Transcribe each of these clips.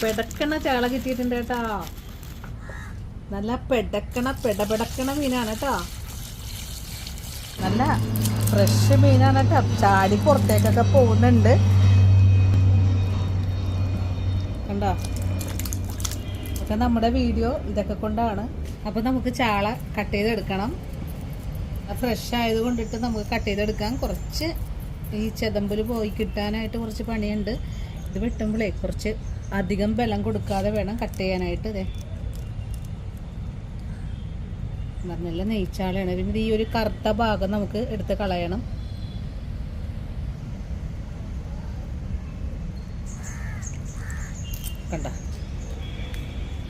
പെടക്കണ ചാള കിട്ടിയിട്ടുണ്ട് കേട്ടാ. നല്ല പെടപെടക്കണ മീനാണ് കേട്ടാ. നല്ല ഫ്രഷ് മീനാണ് കേട്ടോ. ചാടി പുറത്തേക്കൊക്കെ പോകുന്നുണ്ട് കണ്ടോ. ഒക്കെ നമ്മുടെ വീഡിയോ ഇതൊക്കെ കൊണ്ടാണ്. അപ്പോൾ നമുക്ക് ചാള കട്ട് ചെയ്തെടുക്കണം. ഫ്രഷ് ആയത് കൊണ്ടിട്ട് നമുക്ക് കട്ട് ചെയ്തെടുക്കാം. കുറച്ച് ഈ ചെതമ്പിൽ പോയി കിട്ടാനായിട്ട് കുറച്ച് പണിയുണ്ട്. ഇത് വെട്ടുമ്പോഴേ കുറച്ച് അധികം ബലം കൊടുക്കാതെ വേണം കട്ട് ചെയ്യാനായിട്ട്. ഇതേ നല്ല നെയ്ച്ചാളയാണ്. പിന്നെ ഈ ഒരു കറുത്ത ഭാഗം നമുക്ക് എടുത്ത് കളയണം. കണ്ട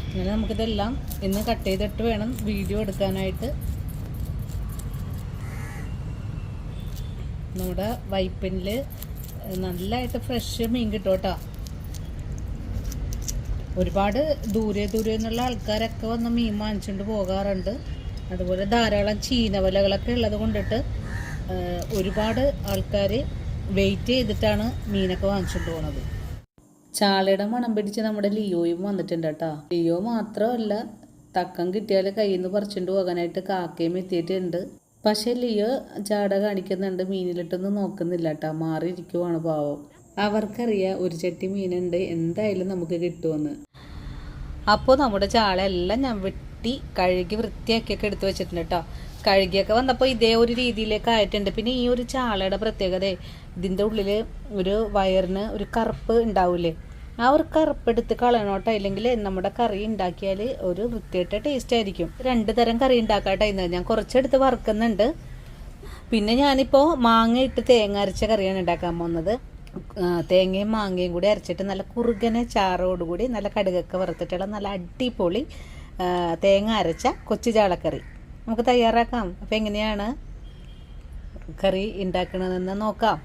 അങ്ങനെ നമുക്കിതെല്ലാം ഇന്ന് കട്ട് ചെയ്തിട്ട് വേണം വീഡിയോ എടുക്കാനായിട്ട്. നമ്മുടെ വൈപ്പിനിൽ നല്ലതായിട്ട് ഫ്രഷ് മീൻ കിട്ടും കേട്ടോ. ഒരുപാട് ദൂരെ എന്നുള്ള ആൾക്കാരൊക്കെ വന്ന് മീൻ വാങ്ങിച്ചുകൊണ്ട് പോകാറുണ്ട്. അതുപോലെ ധാരാളം ചീനവലകളൊക്കെ ഉള്ളത് കൊണ്ടിട്ട് ഒരുപാട് ആൾക്കാർ വെയിറ്റ് ചെയ്തിട്ടാണ് മീനൊക്കെ വാങ്ങിച്ചുകൊണ്ട് പോകുന്നത്. ചാളയുടെ മണം പിടിച്ച് നമ്മുടെ ലിയോയും വന്നിട്ടുണ്ട് കേട്ടോ. ലിയോ മാത്രമല്ല, തക്കം കിട്ടിയാൽ കയ്യിൽ നിന്ന് പറിച്ചുകൊണ്ട് പോകാനായിട്ട് കാക്കയും എത്തിയിട്ടുണ്ട്. പക്ഷേ ലിയോ ചാട കാണിക്കുന്നുണ്ട്, മീനിലിട്ടൊന്നും നോക്കുന്നില്ല കേട്ടോ. മാറിയിരിക്കുവാണ് പാവം. അവർക്കറിയാം ഒരു ചട്ടി മീനുണ്ട്, എന്തായാലും നമുക്ക് കിട്ടുമെന്ന്. അപ്പോൾ നമ്മുടെ ചാള എല്ലാം ഞാൻ വെട്ടി കഴുകി വൃത്തിയാക്കിയൊക്കെ എടുത്ത് വെച്ചിട്ടുണ്ട് കേട്ടോ. കഴുകിയൊക്കെ വന്നപ്പോൾ ഇതേ ഒരു രീതിയിലേക്ക് ആയിട്ടുണ്ട്. പിന്നെ ഈ ഒരു ചാളയുടെ പ്രത്യേകത, ഇതിൻ്റെ ഉള്ളിൽ ഒരു വയറിന് ഒരു കറുപ്പ് ഉണ്ടാവില്ലേ, ആ ഒരു കറുപ്പ് എടുത്ത് കളയണോട്ടോ. ഇല്ലെങ്കിൽ നമ്മുടെ കറി ഉണ്ടാക്കിയാൽ ഒരു വൃത്തിയായിട്ട ടേസ്റ്റ് ആയിരിക്കും. 2 തരം കറി ഉണ്ടാക്കാട്ടോ ഇന്ന്. ഞാൻ കുറച്ചെടുത്ത് വറുക്കുന്നുണ്ട്. പിന്നെ ഞാനിപ്പോൾ മാങ്ങ ഇട്ട് തേങ്ങ അരച്ച കറിയാണ് ഉണ്ടാക്കാൻ പോകുന്നത്. തേങ്ങയും മാങ്ങയും കൂടി അരച്ചിട്ട് നല്ല കുറുകനെ ചാറോടുകൂടി നല്ല കടുകൊക്കെ വറുത്തിട്ടുള്ള നല്ല അടിപൊളി തേങ്ങ അരച്ച കൊച്ചു ചാളക്കറി നമുക്ക് തയ്യാറാക്കാം. അപ്പോൾ എങ്ങനെയാണ് കറി ഉണ്ടാക്കണമെന്ന് നോക്കാം.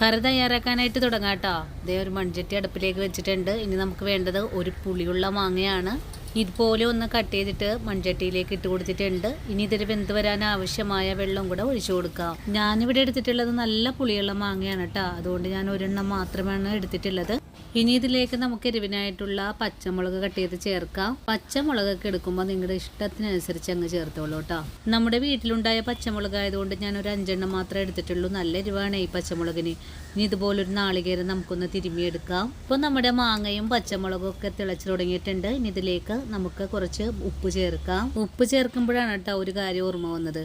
കറി തയ്യാറാക്കാനായിട്ട് തുടങ്ങാം കേട്ടോ. ഇതേ ഒരു മൺചട്ടി അടുപ്പിലേക്ക് വെച്ചിട്ടുണ്ട്. ഇനി നമുക്ക് വേണ്ടത് ഒരു പുളിയുള്ള മാങ്ങയാണ്. ഇതുപോലെ ഒന്ന് കട്ട് ചെയ്തിട്ട് മൺചട്ടിയിലേക്ക് ഇട്ട് കൊടുത്തിട്ടുണ്ട്. ഇനി ഇതിൽ വെന്ത് വരാൻ ആവശ്യമായ വെള്ളം കൂടെ ഒഴിച്ചു കൊടുക്കാം. ഞാനിവിടെ എടുത്തിട്ടുള്ളത് നല്ല പുളിയുള്ള മാങ്ങയാണ് കേട്ടോ. അതുകൊണ്ട് ഞാൻ ഒരെണ്ണം മാത്രമാണ് എടുത്തിട്ടുള്ളത്. ഇനി ഇതിലേക്ക് നമുക്ക് എരിവിനായിട്ടുള്ള പച്ചമുളക് കട്ട് ചെയ്ത് ചേർക്കാം. പച്ചമുളകൊക്കെ എടുക്കുമ്പോൾ നിങ്ങളുടെ ഇഷ്ടത്തിനനുസരിച്ച് അങ്ങ് ചേർത്തോളൂ കേട്ടോ. നമ്മുടെ വീട്ടിലുണ്ടായ പച്ചമുളക് ആയതുകൊണ്ട് ഞാൻ ഒരു 5 എണ്ണം മാത്രമേ എടുത്തിട്ടുള്ളൂ. നല്ല എരിവാണ് ഈ പച്ചമുളകിന്. ഇനി ഇതുപോലൊരു നാളികേരം നമുക്കൊന്ന് തിരുമ്മിയെടുക്കാം. ഇപ്പോൾ നമ്മുടെ മാങ്ങയും പച്ചമുളകും ഒക്കെ തിളച്ച് തുടങ്ങിയിട്ടുണ്ട്. ഇനി ഇതിലേക്ക് നമുക്ക് കുറച്ച് ഉപ്പ് ചേർക്കാം. ഉപ്പ് ചേർക്കുമ്പോഴാണ് കേട്ടോ ഒരു കാര്യം ഓർമ്മ വന്നത്.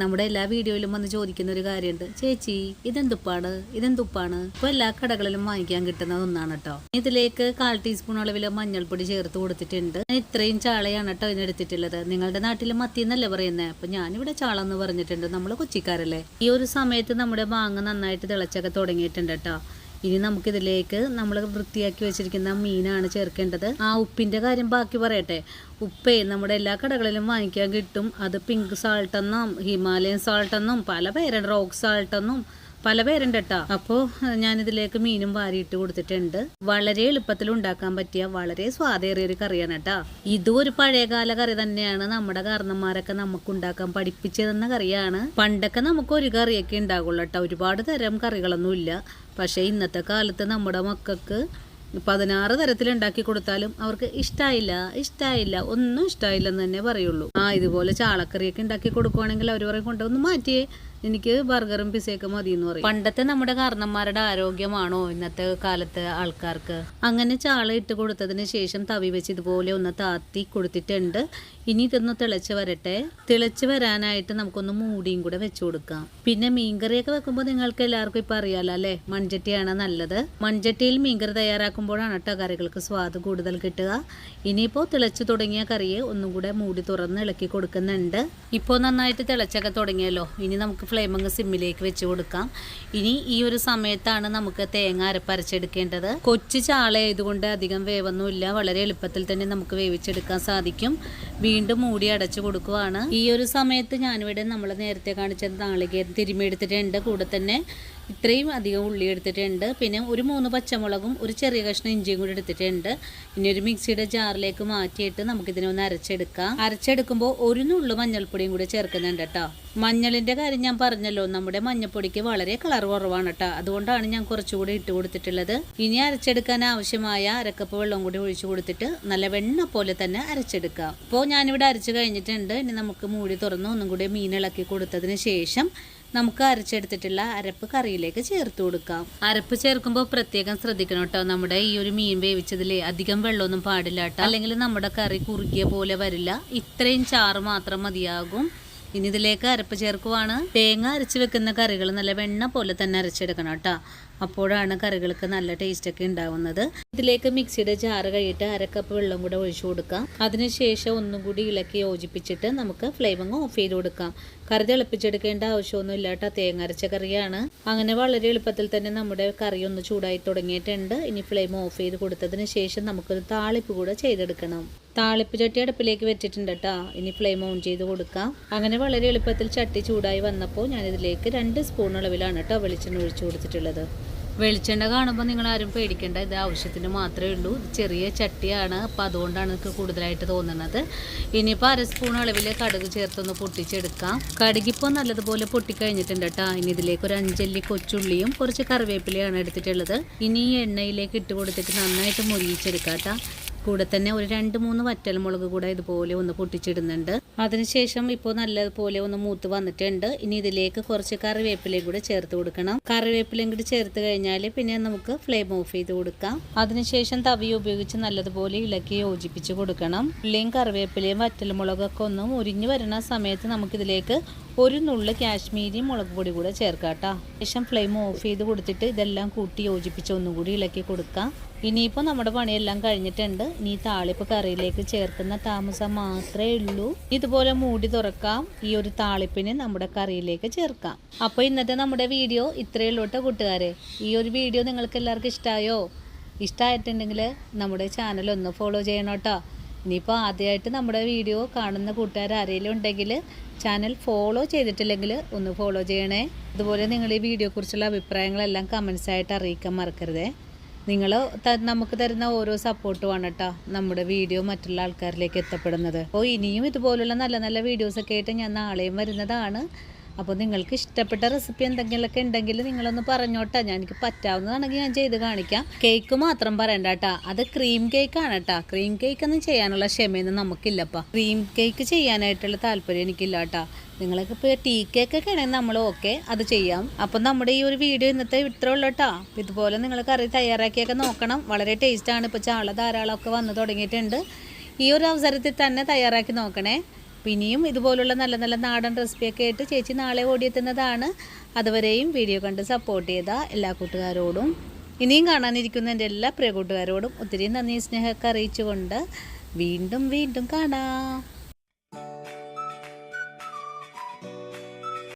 നമ്മുടെ എല്ലാ വീഡിയോയിലും വന്ന് ചോദിക്കുന്ന ഒരു കാര്യമുണ്ട്, ചേച്ചി ഇതെന്തുപ്പാണ് ഇപ്പോൾ എല്ലാ കടകളിലും വാങ്ങിക്കാൻ കിട്ടുന്ന ഒന്നാണ് കേട്ടോ. ഇതിലേക്ക് 1/4 ടീസ്പൂൺ അളവിൽ മഞ്ഞൾപ്പൊടി ചേർത്ത് കൊടുത്തിട്ടുണ്ട്. ഇത്രയും ചാളയാണ് കേട്ടോ ഇതിനെടുത്തിട്ടുള്ളത്. നിങ്ങളുടെ നാട്ടിൽ മത്തി എന്നല്ലേ പറയുന്നത്, അപ്പൊ ഞാനിവിടെ ചാള എന്ന് പറഞ്ഞിട്ടുണ്ട്. നമ്മൾ കൊച്ചിക്കാരല്ലേ. ഈ ഒരു സമയത്ത് നമ്മുടെ മാങ്ങ നന്നായിട്ട് തിളച്ചൊക്കെ തുടങ്ങിയിട്ടുണ്ട് കേട്ടോ. ഇനി നമുക്കിതിലേക്ക് നമ്മൾ വൃത്തിയാക്കി വെച്ചിരിക്കുന്ന മീനാണ് ചേർക്കേണ്ടത്. ആ ഉപ്പിൻ്റെ കാര്യം ബാക്കി പറയട്ടെ. ഉപ്പേ നമ്മുടെ എല്ലാ കടകളിലും വാങ്ങിക്കാൻ കിട്ടും. അത് പിങ്ക് സാൾട്ട് എന്നും ഹിമാലയൻ സാൾട്ട് എന്നും പല പേരുണ്ട്, റോക്ക് സാൾട്ട് എന്നും പല പേരുണ്ട് കേട്ടോ. അപ്പോൾ ഞാനിതിലേക്ക് മീനും വാരിയിട്ട് കൊടുത്തിട്ടുണ്ട്. വളരെ എളുപ്പത്തിൽ ഉണ്ടാക്കാൻ പറ്റിയ വളരെ സ്വാദേറിയൊരു കറിയാണ് കേട്ടോ. ഇതും ഒരു പഴയകാല കറി തന്നെയാണ്. നമ്മുടെ കാരണന്മാരൊക്കെ നമുക്ക് ഉണ്ടാക്കാൻ പഠിപ്പിച്ചു തന്ന കറിയാണ്. പണ്ടൊക്കെ നമുക്ക് ഒരു കറിയൊക്കെ ഉണ്ടാകുള്ളൂ കേട്ടോ. ഒരുപാട് തരം കറികളൊന്നും ഇല്ല. പക്ഷേ ഇന്നത്തെ കാലത്ത് നമ്മുടെ മക്കൾക്ക് 16 തരത്തിൽ ഉണ്ടാക്കി കൊടുത്താലും അവർക്ക് ഇഷ്ടായില്ല ഒന്നും ഇഷ്ടമായില്ലെന്ന് തന്നെ പറയുള്ളൂ. ഇതുപോലെ ചാളക്കറിയൊക്കെ ഉണ്ടാക്കി കൊടുക്കുവാണെങ്കിൽ അവർ പറയും കൊണ്ടൊന്ന് മാറ്റിയേ, എനിക്ക് ബർഗറും പിസയൊക്കെ മതി എന്ന് പറയും. പണ്ടത്തെ നമ്മുടെ കാരണന്മാരുടെ ആരോഗ്യമാണോ ഇന്നത്തെ കാലത്ത് ആൾക്കാർക്ക്? അങ്ങനെ ചാള ഇട്ട് കൊടുത്തതിന് ശേഷം തവി വെച്ച് ഇതുപോലെ ഒന്ന് താത്തി കൊടുത്തിട്ടുണ്ട്. ഇനി ഇതൊന്ന് തിളച്ച് വരട്ടെ. തിളച്ച് വരാനായിട്ട് നമുക്കൊന്ന് മൂടിയും കൂടെ വെച്ച് കൊടുക്കാം. പിന്നെ മീൻകറിയൊക്കെ വെക്കുമ്പോൾ നിങ്ങൾക്ക് എല്ലാവർക്കും ഇപ്പം അറിയാലോ അല്ലേ, മൺചട്ടിയാണ് നല്ലത്. മൺചട്ടിയിൽ മീൻകറി തയ്യാറാക്കുമ്പോഴാണ് കേട്ടോ കറികൾക്ക് സ്വാദ് കൂടുതൽ കിട്ടുക. ഇനിയിപ്പോൾ തിളച്ച് തുടങ്ങിയ കറിയെ ഒന്നും കൂടെ മൂടി തുറന്ന് ഇളക്കി കൊടുക്കുന്നുണ്ട്. ഇപ്പോൾ നന്നായിട്ട് തിളച്ചൊക്കെ തുടങ്ങിയല്ലോ. ഇനി നമുക്ക് ഫ്ലെയിം അങ്ങ് സിമ്മിലേക്ക് വെച്ച് കൊടുക്കാം. ഇനി ഈ ഒരു സമയത്താണ് നമുക്ക് തേങ്ങ അരപ്പരച്ചെടുക്കേണ്ടത്. കൊച്ചു ചാള ആയതുകൊണ്ട് അധികം വേവൊന്നുമില്ല. വളരെ എളുപ്പത്തിൽ തന്നെ നമുക്ക് വേവിച്ചെടുക്കാൻ സാധിക്കും. വീണ്ടും മൂടി അടച്ചു കൊടുക്കുവാണ്. ഈ ഒരു സമയത്ത് ഞാനിവിടെ നമ്മൾ നേരത്തെ കാണിച്ച നാളികേരം തിരുമ്മിയെടുത്തിട്ടുണ്ട്. കൂടെ തന്നെ ഇത്രയും അധികം ഉള്ളി എടുത്തിട്ടുണ്ട്. പിന്നെ ഒരു 3 പച്ചമുളകും ഒരു ചെറിയ കഷ്ണം ഇഞ്ചിയും കൂടി എടുത്തിട്ടുണ്ട്. ഇനി ഒരു മിക്സിയുടെ ജാറിലേക്ക് മാറ്റിയിട്ട് നമുക്കിതിനൊന്ന് അരച്ചെടുക്കാം. അരച്ചെടുക്കുമ്പോൾ ഒരു നുള്ളു മഞ്ഞൾപ്പൊടിയും കൂടി ചേർക്കുന്നുണ്ട് കേട്ടോ. മഞ്ഞളിൻ്റെ കാര്യം ഞാൻ പറഞ്ഞല്ലോ, നമ്മുടെ മഞ്ഞൾപ്പൊടിക്ക് വളരെ കളർ കുറവാണ് കേട്ടോ. അതുകൊണ്ടാണ് ഞാൻ കുറച്ചുകൂടി ഇട്ട് കൊടുത്തിട്ടുള്ളത്. ഇനി അരച്ചെടുക്കാൻ ആവശ്യമായ അരക്കപ്പ് വെള്ളം കൂടി ഒഴിച്ചു കൊടുത്തിട്ട് നല്ല വെണ്ണ പോലെ തന്നെ അരച്ചെടുക്കാം. അപ്പോൾ ഞാനിവിടെ അരച്ച് കഴിഞ്ഞിട്ടുണ്ട്. ഇനി നമുക്ക് മൂടി തുറന്ന് ഒന്നും കൂടി മീൻ ഇളക്കി കൊടുത്തതിന് ശേഷം നമുക്ക് അരച്ചെടുത്തിട്ടുള്ള അരപ്പ് കറിയിലേക്ക് ചേർത്ത് കൊടുക്കാം. അരപ്പ് ചേർക്കുമ്പോൾ പ്രത്യേകം ശ്രദ്ധിക്കണം കേട്ടോ. നമ്മുടെ ഈ ഒരു മീൻ വേവിച്ചതിൽ അധികം വെള്ളമൊന്നും പാടില്ല കേട്ടോ, അല്ലെങ്കിൽ നമ്മുടെ കറി കുറുകിയ പോലെ വരില്ല. ഇത്രയും ചാറ് മാത്രം മതിയാകും. ഇനി ഇതിലേക്ക് അരപ്പ് ചേർക്കുവാണ്. തേങ്ങ അരച്ച് വെക്കുന്ന കറികൾ നല്ല വെണ്ണ പോലെ തന്നെ അരച്ചെടുക്കണം കേട്ടോ. അപ്പോഴാണ് കറികൾക്ക് നല്ല ടേസ്റ്റൊക്കെ ഉണ്ടാവുന്നത്. ഇതിലേക്ക് മിക്സിയുടെ ജാറ് കഴിയിട്ട് അരക്കപ്പ് വെള്ളം കൂടെ ഒഴിച്ചു കൊടുക്കാം. അതിനുശേഷം ഒന്നും കൂടി ഇളക്കി യോജിപ്പിച്ചിട്ട് നമുക്ക് ഫ്ലെയിം അങ്ങ് ഓഫ് ചെയ്ത് കൊടുക്കാം. കറി തിളപ്പിച്ചെടുക്കേണ്ട ആവശ്യമൊന്നും ഇല്ല കേട്ടോ, തേങ്ങ അരച്ച കറിയാണ്. അങ്ങനെ വളരെ എളുപ്പത്തിൽ തന്നെ നമ്മുടെ കറി ഒന്ന് ചൂടായി തുടങ്ങിയിട്ടുണ്ട്. ഇനി ഫ്ലെയിം ഓഫ് ചെയ്ത് കൊടുത്തതിന് ശേഷം നമുക്കൊരു താളിപ്പ് കൂടെ ചെയ്തെടുക്കണം. താളിപ്പ് ചട്ടി അടുപ്പിലേക്ക് വെച്ചിട്ടുണ്ട് കേട്ടോ. ഇനി ഫ്ലെയിം ഓൺ ചെയ്ത് കൊടുക്കാം. അങ്ങനെ വളരെ എളുപ്പത്തിൽ ചട്ടി ചൂടായി വന്നപ്പോൾ ഞാനിതിലേക്ക് 2 സ്പൂൺ അളവിലാണ് കേട്ടോ വെളിച്ചെണ്ണ ഒഴിച്ചു കൊടുത്തിട്ടുള്ളത്. വെളിച്ചെണ്ണ കാണുമ്പോൾ നിങ്ങളാരും പേടിക്കേണ്ട, ഇത് ആവശ്യത്തിന് മാത്രമേ ഉള്ളൂ. ഇത് ചെറിയ ചട്ടിയാണ്, അപ്പോൾ അതുകൊണ്ടാണ് എനിക്ക് കൂടുതലായിട്ട് തോന്നുന്നത്. ഇനിയിപ്പോൾ 1 സ്പൂൺ അളവിൽ കടുക് ചേർത്തൊന്ന് പൊട്ടിച്ചെടുക്കാം. കടുകിപ്പോൾ നല്ലതുപോലെ പൊട്ടിക്കഴിഞ്ഞിട്ടുണ്ട് കേട്ടോ. ഇനി ഇതിലേക്ക് ഒരു 5 അല്ലി കൊച്ചുള്ളിയും കുറച്ച് കറിവേപ്പിലയാണ് എടുത്തിട്ടുള്ളത്. ഇനി ഈ എണ്ണയിലേക്ക് ഇട്ട് കൊടുത്തിട്ട് നന്നായിട്ട് മുരിയിച്ചെടുക്കാം കേട്ടോ. കൂടെ തന്നെ ഒരു 2-3 വറ്റൽമുളക് കൂടെ ഇതുപോലെ ഒന്ന് പൊട്ടിച്ചിടുന്നുണ്ട്. അതിനുശേഷം ഇപ്പോൾ നല്ലതുപോലെ ഒന്ന് മൂത്ത് വന്നിട്ടുണ്ട്. ഇനി ഇതിലേക്ക് കുറച്ച് കറിവേപ്പിലയും കൂടെ ചേർത്ത് കൊടുക്കണം. കറിവേപ്പിലയും കൂടി ചേർത്ത് കഴിഞ്ഞാൽ പിന്നെ നമുക്ക് ഫ്ലെയിം ഓഫ് ചെയ്ത് കൊടുക്കാം. അതിനുശേഷം തവി ഉപയോഗിച്ച് നല്ലതുപോലെ ഇളക്കി യോജിപ്പിച്ച് കൊടുക്കണം. ഉള്ളിയും കറിവേപ്പിലയും വറ്റൽമുളകൊക്കെ ഒന്ന് മുരിഞ്ഞു വരുന്ന സമയത്ത് നമുക്കിതിലേക്ക് ഒരു നുള്ള് കാശ്മീരി മുളക് പൊടി കൂടെ ചേർക്കാം കേട്ടോ. ശേഷം ഫ്ലെയിം ഓഫ് ചെയ്ത് കൊടുത്തിട്ട് ഇതെല്ലാം കൂട്ടി യോജിപ്പിച്ച് ഒന്നും കൂടി ഇളക്കി കൊടുക്കാം. ഇനിയിപ്പോൾ നമ്മുടെ പണിയെല്ലാം കഴിഞ്ഞിട്ടുണ്ട്. ഇനി താളിപ്പ് കറിയിലേക്ക് ചേർക്കുന്ന താമസം മാത്രമേ ഉള്ളൂ. ഇതുപോലെ മൂടി തുറക്കാം. ഈ ഒരു താളിപ്പിന് നമ്മുടെ കറിയിലേക്ക് ചേർക്കാം. അപ്പോൾ ഇന്നത്തെ നമ്മുടെ വീഡിയോ ഇത്രയേ ഉള്ളൂ കേട്ടോ കൂട്ടുകാരെ. ഈ ഒരു വീഡിയോ നിങ്ങൾക്ക് എല്ലാവർക്കും ഇഷ്ടമായോ? ഇഷ്ടമായിട്ടുണ്ടെങ്കിൽ നമ്മുടെ ചാനൽ ഒന്ന് ഫോളോ ചെയ്യണം കേട്ടോ. ഇനിയിപ്പോൾ ആദ്യമായിട്ട് നമ്മുടെ വീഡിയോ കാണുന്ന കൂട്ടുകാർ ആരെങ്കിലും ഉണ്ടെങ്കിൽ ചാനൽ ഫോളോ ചെയ്തിട്ടില്ലെങ്കിൽ ഒന്ന് ഫോളോ ചെയ്യണേ. അതുപോലെ നിങ്ങൾ ഈ വീഡിയോയെക്കുറിച്ചുള്ള അഭിപ്രായങ്ങളെല്ലാം കമൻസായിട്ട് അറിയിക്കാൻ മറക്കരുതേ. നിങ്ങൾ നമുക്ക് തരുന്ന ഓരോ സപ്പോർട്ടുമാണ് കേട്ടോ നമ്മുടെ വീഡിയോ മറ്റുള്ള ആൾക്കാരിലേക്ക് എത്തപ്പെടുന്നത്. അപ്പോൾ ഇനിയും ഇതുപോലുള്ള നല്ല നല്ല വീഡിയോസൊക്കെ ആയിട്ട് ഞാൻ നാളെയും വരുന്നതാണ്. അപ്പോൾ നിങ്ങൾക്ക് ഇഷ്ടപ്പെട്ട റെസിപ്പി എന്തെങ്കിലുമൊക്കെ ഉണ്ടെങ്കിൽ നിങ്ങളൊന്ന് പറഞ്ഞോട്ടാ. എനിക്ക് പറ്റാവുന്നതാണെങ്കിൽ ഞാൻ ചെയ്ത് കാണിക്കാം. കേക്ക് മാത്രം പറയണ്ട കേട്ടോ, അത് ക്രീം കേക്കാണ് കേട്ടോ. ക്രീം കേക്കൊന്നും ചെയ്യാനുള്ള ക്ഷമയൊന്നും നമുക്കില്ലപ്പാ. ക്രീം കേക്ക് ചെയ്യാനായിട്ടുള്ള താല്പര്യം എനിക്കില്ല കേട്ടോ. നിങ്ങൾക്ക് ഇപ്പോൾ ടീ കേക്കൊക്കെ ആണെങ്കിൽ നമ്മൾ ഓക്കെ, അത് ചെയ്യാം. അപ്പം നമ്മുടെ ഈ ഒരു വീഡിയോ ഇന്നത്തെ ഇത്രേ ഉള്ളൂ കേട്ടോ. ഇതുപോലെ നിങ്ങൾ കറി തയ്യാറാക്കിയൊക്കെ നോക്കണം. വളരെ ടേസ്റ്റാണ്. ഇപ്പോൾ ചാള ധാരാളമൊക്കെ വന്ന് തുടങ്ങിയിട്ടുണ്ട്. ഈ ഒരു അവസരത്തിൽ തന്നെ തയ്യാറാക്കി നോക്കണേ. പിന്നെയും ഇതുപോലുള്ള നല്ല നല്ല നാടൻ റെസിപ്പിയൊക്കെ ആയിട്ട് ചേച്ചി നാളെ ഓടിയെത്തുന്നതാണ്. അതുവരെയും വീഡിയോ കണ്ട് സപ്പോർട്ട് ചെയ്ത എല്ലാ കൂട്ടുകാരോടും ഇനിയും കാണാനിരിക്കുന്ന എൻ്റെ എല്ലാ പ്രിയ കൂട്ടുകാരോടും ഒത്തിരി നന്ദി സ്നേഹമൊക്കെ അറിയിച്ചുകൊണ്ട് വീണ്ടും കാണാം.